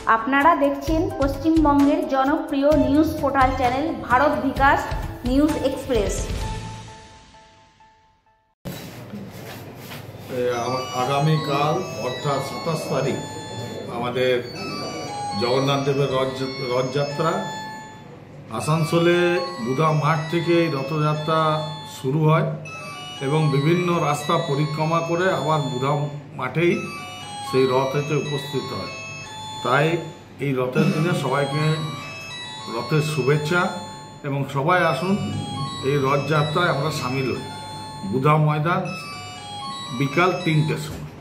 আপনারা দেখছেন পশ্চিমবঙ্গের জনপ্রিয় নিউজ পোর্টাল চ্যানেল ভারত বিকাশ নিউজ এক্সপ্রেস। আগামীকাল অর্থাৎ 27 তারিখ আমাদের জগন্নাথ দেবের রথযাত্রা। আসানসোলে বুধা মাঠ থেকে এই রথযাত্রা শুরু হয় এবং বিভিন্ন রাস্তা পরিক্রমা করে আবার বুধা মাঠেই সেই রথেতে উপস্থিত হয়। তাই এই রথের দিনে সবাইকে রথের শুভেচ্ছা এবং সবাই আসুন এই রথযাত্রায় আমরা সামিল হই। বুধা ময়দান বিকাল 3টের সময়।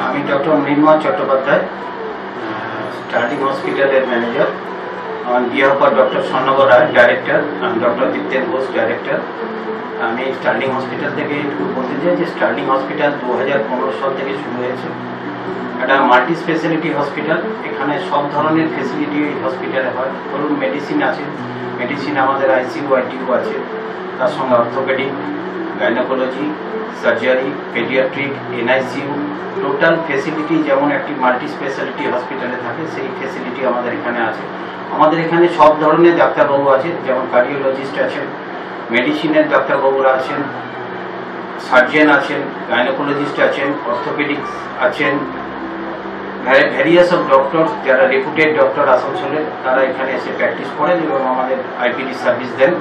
আমি ডক্টর মৃন্ময় চট্টোপাধ্যায়, স্টার্লিং হসপিটালের manager. On behalf of doctor Swarnab Roy, director, আমি ডক্টর দীপ্তেন ঘোষ, ডাইরেক্টর। আমি স্টার্লিং হসপিটাল থেকে একটু বলতে চাই যে স্টার্লিং হসপিটাল 2015 সাল থেকে শুরু হয়েছে। একটা মাল্টি স্পেশালিটি হসপিটাল। এখানে সব ধরনের ফেসিলিটি হসপিটালে হয়। ধরুন মেডিসিন আছে, মেডিসিন আমাদের আইসিইউ আইটিইউ আছে, তার সঙ্গে orthopaedic, gynaecology, surgery, paediatric, NICU, total facility যেমন একটি মাল্টি স্পেশালিটি হসপিটালে থাকে সেই ফেসিলিটি আমাদের এখানে আছে। আমাদের এখানে সব ধরনের ডাক্তারবাবু আছে, যেমন কার্ডিওলজিস্ট আছেন, মেডিসিনের ডাক্তারবাবুরা আছেন, সার্জন আছেন, গাইনোকোলজিস্ট আছেন, অর্থোপেডিক্স আছেন, ভ্যারিয়াস অফ ডক্টর যারা রেপুটেড ডক্টর আসানসোলে তারা এখানে এসে প্র্যাকটিস করেন এবং আমাদের আইপিডি সার্ভিস দেন।